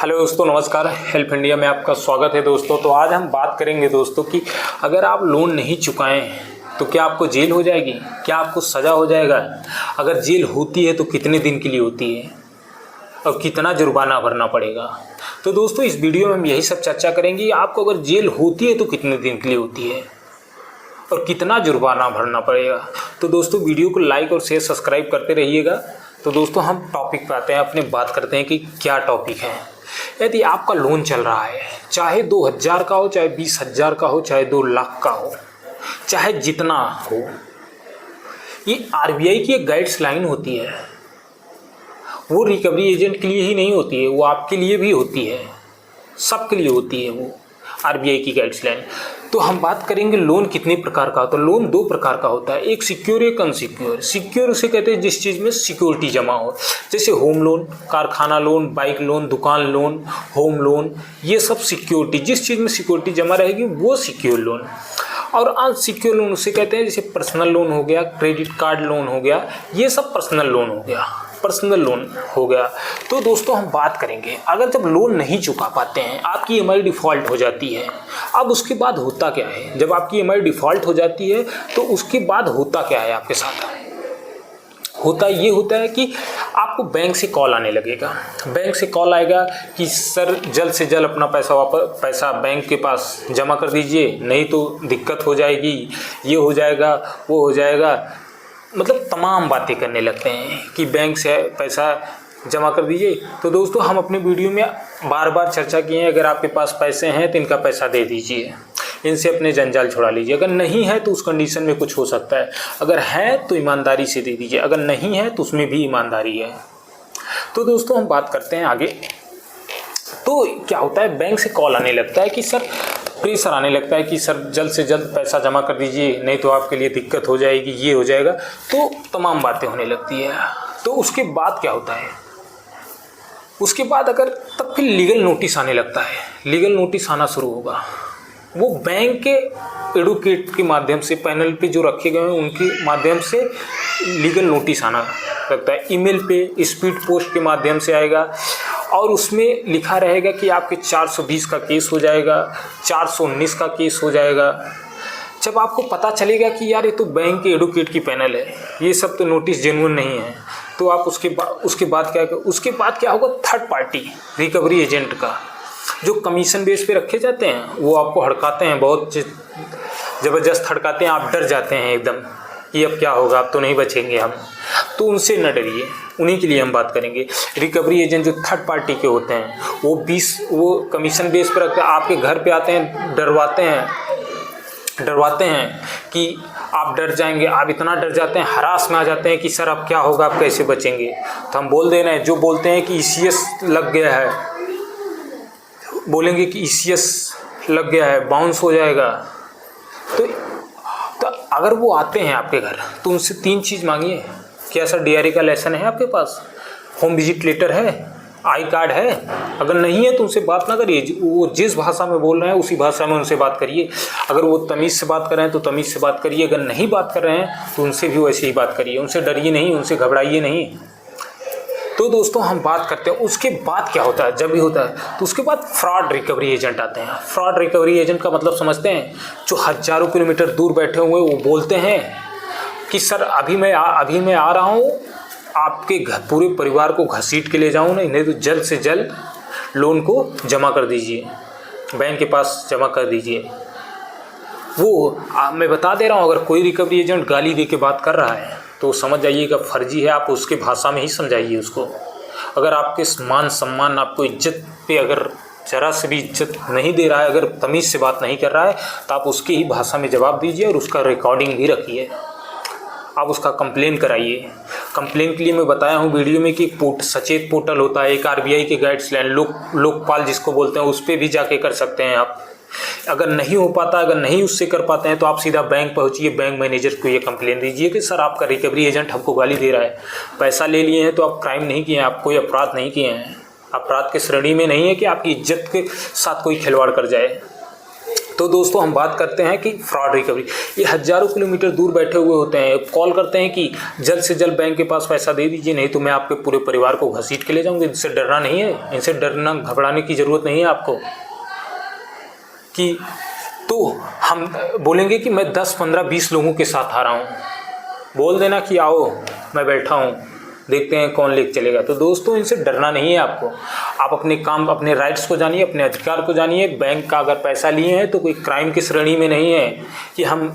Hello दोस्तों, नमस्कार। Help India में आपका स्वागत है दोस्तों। तो आज हम बात करेंगे दोस्तों कि अगर आप लोन नहीं चुकाएं तो क्या आपको जेल हो जाएगी, क्या आपको सज़ा हो जाएगा। अगर जेल होती है तो कितने दिन के लिए होती है और कितना जुर्माना भरना पड़ेगा। तो दोस्तों इस वीडियो में हम यही सब चर्चा करेंगे। आपको अगर जेल होती है तो कितने दिन के लिए होती है और कितना जुर्माना भरना पड़ेगा। तो दोस्तों वीडियो को लाइक और शेयर सब्सक्राइब करते रहिएगा। तो दोस्तों हम टॉपिक पे आते हैं, अपने बात करते हैं कि क्या टॉपिक है। यदि आपका लोन चल रहा है, चाहे 2000 का हो, चाहे 20,000 का हो, चाहे 2 लाख का हो, चाहे जितना हो, ये आरबीआई की एक गाइड्स होती है। वो रिकवरी एजेंट के लिए ही नहीं होती है, वो आपके लिए भी होती है, सबके लिए होती है वो आरबीआई की गाइड्सलाइन। तो हम बात करेंगे लोन कितने प्रकार का होता है। लोन 2 प्रकार का होता है, एक सिक्योर, एक अनसिक्योर। सिक्योर उसे कहते हैं जिस चीज़ में सिक्योरिटी जमा हो, जैसे होम लोन, कारखाना लोन, बाइक लोन, दुकान लोन, होम लोन, ये सब सिक्योरिटी, जिस चीज़ में सिक्योरिटी जमा रहेगी वो सिक्योर लोन। और अनसिक्योर लोन उसे कहते हैं जैसे पर्सनल लोन हो गया, क्रेडिट कार्ड लोन हो गया, ये सब पर्सनल लोन हो गया, पर्सनल लोन हो गया। तो दोस्तों हम बात करेंगे, अगर जब लोन नहीं चुका पाते हैं, आपकी ईएमआई डिफ़ॉल्ट हो जाती है। अब उसके बाद होता क्या है, जब आपकी ईएमआई डिफ़ॉल्ट हो जाती है तो उसके बाद होता क्या है आपके साथ। होता है कि आपको बैंक से कॉल आने लगेगा। बैंक से कॉल आएगा कि सर जल्द से जल्द अपना पैसा बैंक के पास जमा कर दीजिए, नहीं तो दिक्कत हो जाएगी, ये हो जाएगा, वो हो जाएगा। मतलब तमाम बातें करने लगते हैं कि बैंक से पैसा जमा कर दीजिए। तो दोस्तों हम अपने वीडियो में बार बार चर्चा किए हैं, अगर आपके पास पैसे हैं तो इनका पैसा दे दीजिए, इनसे अपने जंजाल छुड़ा लीजिए। अगर नहीं है तो उस कंडीशन में कुछ हो सकता है, अगर है तो ईमानदारी से दे दीजिए, अगर नहीं है तो उसमें भी ईमानदारी है। तो दोस्तों हम बात करते हैं आगे। तो क्या होता है, बैंक से कॉल आने लगता है कि सर, प्रेशर आने लगता है कि सर जल्द से जल्द पैसा जमा कर दीजिए, नहीं तो आपके लिए दिक्कत हो जाएगी, ये हो जाएगा। तो तमाम बातें होने लगती है। तो उसके बाद क्या होता है, उसके बाद अगर तब फिर लीगल नोटिस आने लगता है। लीगल नोटिस आना शुरू होगा, वो बैंक के एडवोकेट के माध्यम से, पैनल पे जो रखे गए हैं उनके माध्यम से लीगल नोटिस आना लगता है। ईमेल पे, स्पीड पोस्ट के माध्यम से आएगा और उसमें लिखा रहेगा कि आपके 420 का केस हो जाएगा, 419 का केस हो जाएगा। जब आपको पता चलेगा कि यार ये तो बैंक के एडवोकेट की पैनल है, ये सब तो नोटिस जेन्युइन नहीं है, तो आप उसके बाद क्या होगा, थर्ड पार्टी रिकवरी एजेंट का जो कमीशन बेस पे रखे जाते हैं वो आपको हड़काते हैं, बहुत ज़बरदस्त हड़काते हैं। आप डर जाते हैं एकदम कि अब क्या होगा, अब तो नहीं बचेंगे हम। तो उनसे न डरिए, उन्हीं के लिए हम बात करेंगे। रिकवरी एजेंट जो थर्ड पार्टी के होते हैं वो कमीशन बेस पर रखते हैं, आपके घर पे आते हैं, डरवाते हैं कि आप डर जाएंगे। आप इतना डर जाते हैं, हरास में आ जाते हैं कि सर अब क्या होगा, आप कैसे बचेंगे। तो हम बोल दे रहे हैं, जो बोलते हैं कि ईसीएस लग गया है, बोलेंगे कि ईसीएस लग गया है, बाउंस हो जाएगा। तो अगर वो आते हैं आपके घर तो उनसे 3 चीज़ मांगिए। क्या सर डीआरए का लाइसेंस है आपके पास, होम विजिट लेटर है, आई कार्ड है। अगर नहीं है तो उनसे बात ना करिए, वो जिस भाषा में बोल रहे हैं उसी भाषा में उनसे बात करिए। अगर वो तमीज़ से बात कर रहे हैं तो तमीज़ से बात करिए, अगर नहीं बात कर रहे हैं तो उनसे भी वैसे ही बात करिए। उनसे डरिए नहीं, उनसे घबराइए नहीं। तो दोस्तों हम बात करते हैं उसके बाद क्या होता है। जब भी होता है तो उसके बाद फ्रॉड रिकवरी एजेंट आते हैं। फ्रॉड रिकवरी एजेंट का मतलब समझते हैं, जो हज़ारों किलोमीटर दूर बैठे हुए वो बोलते हैं कि सर अभी मैं आ रहा हूँ, आपके पूरे परिवार को घसीट के ले जाऊँ, नहीं तो जल्द से जल्द लोन को जमा कर दीजिए, बैंक के पास जमा कर दीजिए। मैं बता दे रहा हूँ, अगर कोई रिकवरी एजेंट गाली दे के बात कर रहा है तो समझ जाइएगा फर्जी है। आप उसके भाषा में ही समझाइए उसको। अगर आपके मान सम्मान, आपको इज्जत पे अगर जरा से भी इज्जत नहीं दे रहा है, अगर तमीज़ से बात नहीं कर रहा है, तो आप उसकी ही भाषा में जवाब दीजिए और उसका रिकॉर्डिंग भी रखिए। आप उसका कंप्लेन कराइए। कंप्लेन के लिए मैं बताया हूँ वीडियो में कि सचेत पोर्टल होता है, एक आरबीआई की गाइड्सलाइन, लोकपाल जिसको बोलते हैं, उस पर भी जाके कर सकते हैं आप। अगर नहीं हो पाता, अगर नहीं उससे कर पाते हैं तो आप सीधा बैंक पहुंचिए, बैंक मैनेजर को ये कंप्लेन दीजिए कि सर आपका रिकवरी एजेंट हमको गाली दे रहा है। पैसा ले लिए हैं तो आप क्राइम नहीं किए हैं, आप कोई अपराध नहीं किए हैं, अपराध के श्रेणी में नहीं है कि आपकी इज्जत के साथ कोई खिलवाड़ कर जाए। तो दोस्तों हम बात करते हैं कि फ्रॉड रिकवरी, ये हज़ारों किलोमीटर दूर बैठे हुए होते हैं, कॉल करते हैं कि जल्द से जल्द बैंक के पास पैसा दे दीजिए, नहीं तो मैं आपके पूरे परिवार को घसीट के ले जाऊंगा। इनसे डरना नहीं है, इनसे डरना घबराने की ज़रूरत नहीं है आपको। कि तो हम बोलेंगे कि मैं 10, 15, 20 लोगों के साथ आ रहा हूँ, बोल देना कि आओ मैं बैठा हूँ, देखते हैं कौन लेके चलेगा। तो दोस्तों इनसे डरना नहीं है आपको। आप अपने काम, अपने राइट्स को जानिए, अपने अधिकार को जानिए। बैंक का अगर पैसा लिए हैं तो कोई क्राइम की श्रेणी में नहीं है कि हम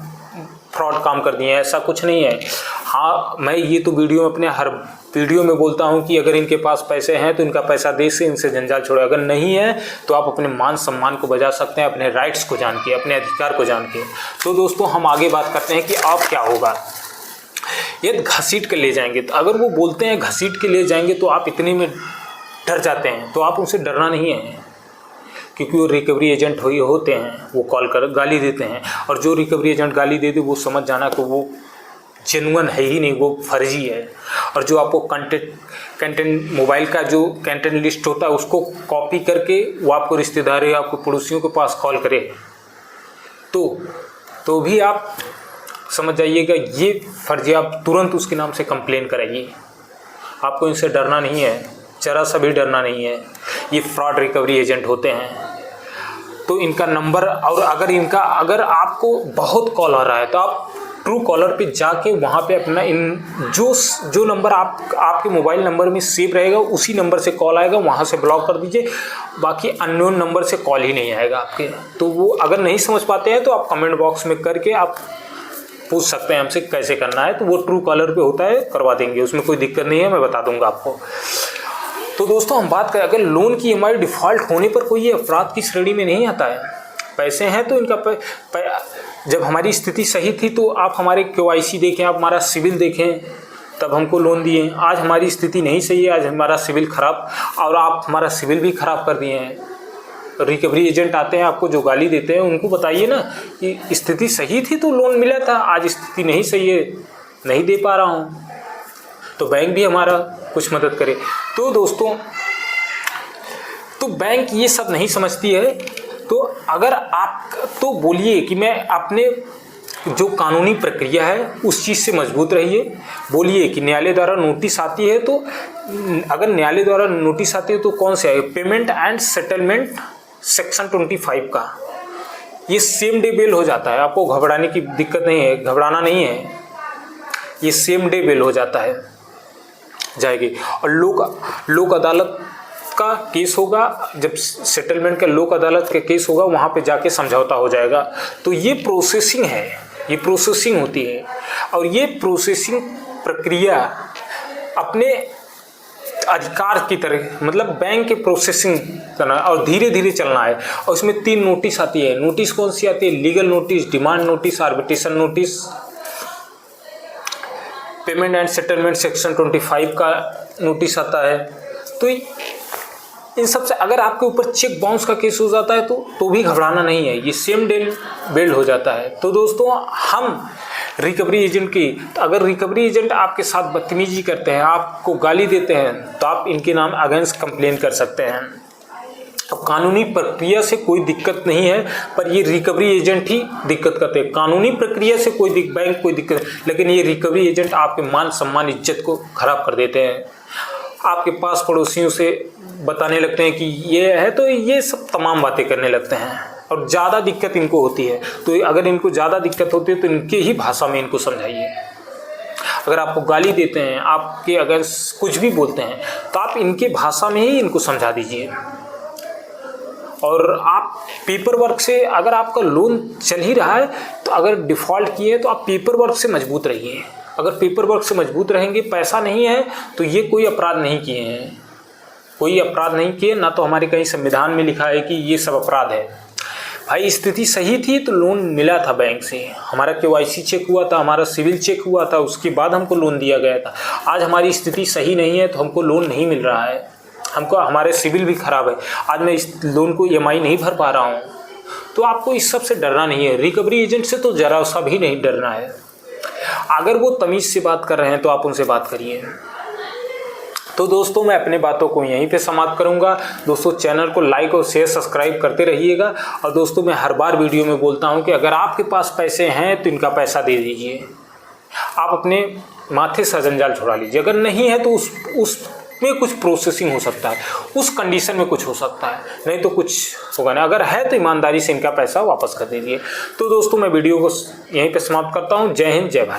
फ्रॉड काम कर दिए हैं, ऐसा कुछ नहीं है। हाँ, मैं ये तो वीडियो में, अपने हर वीडियो में बोलता हूँ कि अगर इनके पास पैसे हैं तो इनका पैसा दे से इनसे जंजाल छोड़े, अगर नहीं है तो आप अपने मान सम्मान को बचा सकते हैं, अपने राइट्स को जान के, अपने अधिकार को जान के। तो दोस्तों हम आगे बात करते हैं कि अब क्या होगा। ये घसीट के ले जाएंगे, तो अगर वो बोलते हैं घसीट के ले जाएंगे तो आप इतने में डर जाते हैं, तो आप उनसे डरना नहीं है, क्योंकि वो रिकवरी एजेंट होते हैं, वो कॉल कर गाली देते हैं। और जो रिकवरी एजेंट गाली दे दे वो समझ जाना कि वो जेन्युइन है ही नहीं, वो फर्जी है। और जो आपको कंटेंट मोबाइल का जो कंटेंट लिस्ट होता है उसको कॉपी करके वो आपको रिश्तेदार या आपको पड़ोसियों के पास कॉल करे तो भी आप समझ जाइएगा ये फर्जी, आप तुरंत उसके नाम से कंप्लेन कराइए। आपको इनसे डरना नहीं है, जरा सा भी डरना नहीं है। ये फ्रॉड रिकवरी एजेंट होते हैं। तो इनका नंबर, और अगर आपको बहुत कॉल आ रहा है तो आप ट्रू कॉलर पे जाके वहाँ पे अपना जो नंबर आपके मोबाइल नंबर में सेव रहेगा उसी नंबर से कॉल आएगा, वहाँ से ब्लॉक कर दीजिए। बाकी अननोन नंबर से कॉल ही नहीं आएगा आपके। तो वो अगर नहीं समझ पाते हैं तो आप कमेंट बॉक्स में करके आप पूछ सकते हैं हमसे कैसे करना है। तो वो ट्रू कॉलर पे होता है, करवा देंगे, उसमें कोई दिक्कत नहीं है, मैं बता दूंगा आपको। तो दोस्तों हम बात करें, अगर लोन की EMI डिफ़ॉल्ट होने पर कोई ये अपराध की श्रेणी में नहीं आता है। पैसे हैं तो इनका जब हमारी स्थिति सही थी तो आप हमारे KYC देखें, आप हमारा सिविल देखें, तब हमको लोन दिए। आज हमारी स्थिति नहीं सही है, आज हमारा सिविल खराब, और आप हमारा सिविल भी खराब कर दिए हैं। रिकवरी एजेंट आते हैं आपको जो गाली देते हैं, उनको बताइए ना कि स्थिति सही थी तो लोन मिला था, आज स्थिति नहीं सही है, नहीं दे पा रहा हूँ, तो बैंक भी हमारा कुछ मदद करे। तो दोस्तों तो बैंक ये सब नहीं समझती है। तो अगर आप तो बोलिए कि मैं अपने जो कानूनी प्रक्रिया है उस चीज़ से मजबूत रहिए। बोलिए कि न्यायालय द्वारा नोटिस आती है, तो अगर न्यायालय द्वारा नोटिस आती है तो कौन से है, पेमेंट एंड सेटलमेंट सेक्शन 25 का, ये सेम डे बेल हो जाता है। आपको घबराने की दिक्कत नहीं है, घबराना नहीं है, ये सेम डे बेल हो जाता है, जाएगी। और लोक अदालत का केस होगा, जब सेटलमेंट का लोक अदालत का केस होगा वहाँ पे जाके समझौता हो जाएगा। तो ये प्रोसेसिंग है, ये प्रोसेसिंग होती है, और ये प्रोसेसिंग प्रक्रिया अपने अधिकार की तरह, मतलब बैंक के प्रोसेसिंग करना और धीरे धीरे चलना है। और उसमें 3 नोटिस आती है। नोटिस कौन सी आती है, legal notice, demand notice, arbitration notice. Payment and settlement section 25 का नोटिस आता है। तो इन सब से अगर आपके ऊपर चेक बाउंस का केस हो जाता है तो भी घबराना नहीं है, ये सेम डे बेल्ड हो जाता है। तो दोस्तों हम रिकवरी एजेंट की, अगर रिकवरी एजेंट आपके साथ बदतमीजी करते हैं, आपको गाली देते हैं, तो आप इनके नाम अगेंस्ट कंप्लेन कर सकते हैं। तो कानूनी प्रक्रिया से कोई दिक्कत नहीं है, पर ये रिकवरी एजेंट ही दिक्कत करते हैं। कानूनी प्रक्रिया से बैंक कोई दिक्कत, लेकिन ये रिकवरी एजेंट आपके मान सम्मान इज्जत को खराब कर देते हैं। आपके पास पड़ोसियों से बताने लगते हैं कि ये है, तो ये सब तमाम बातें करने लगते हैं, और ज़्यादा दिक्कत इनको होती है। तो अगर इनको ज़्यादा दिक्कत होती है तो इनके ही भाषा में इनको समझाइए। अगर आपको गाली देते हैं, आपके अगर कुछ भी बोलते हैं, तो आप इनके भाषा में ही इनको समझा दीजिए। और आप पेपर वर्क से, अगर आपका लोन चल ही रहा है तो अगर डिफ़ॉल्ट किए तो आप पेपर वर्क से मजबूत रहिए। अगर पेपर वर्क से मजबूत रहेंगे, पैसा नहीं है तो ये कोई अपराध नहीं किए हैं, कोई अपराध नहीं किए, ना तो हमारे कहीं संविधान में लिखा है कि ये सब अपराध है। भाई स्थिति सही थी तो लोन मिला था बैंक से, हमारा KYC चेक हुआ था, हमारा सिविल चेक हुआ था, उसके बाद हमको लोन दिया गया था। आज हमारी स्थिति सही नहीं है तो हमको लोन नहीं मिल रहा है, हमको हमारे सिविल भी ख़राब है, आज मैं इस लोन को EMI नहीं भर पा रहा हूँ। तो आपको इस सब से डरना नहीं है, रिकवरी एजेंट से तो ज़रा सा भी नहीं डरना है। अगर वो तमीज़ से बात कर रहे हैं तो आप उनसे बात करिए। तो दोस्तों मैं अपने बातों को यहीं पे समाप्त करूंगा। दोस्तों चैनल को लाइक और शेयर सब्सक्राइब करते रहिएगा। और दोस्तों मैं हर बार वीडियो में बोलता हूं कि अगर आपके पास पैसे हैं तो इनका पैसा दे दीजिए, आप अपने माथे से जंजाल छुड़ा लीजिए। अगर नहीं है तो उसमें कुछ प्रोसेसिंग हो सकता है, उस कंडीशन में कुछ हो सकता है, नहीं तो कुछ होगा ना। अगर है तो ईमानदारी से इनका पैसा वापस कर दीजिए। तो दोस्तों मैं वीडियो को यहीं पे समाप्त करता हूँ। जय हिंद, जय भारत।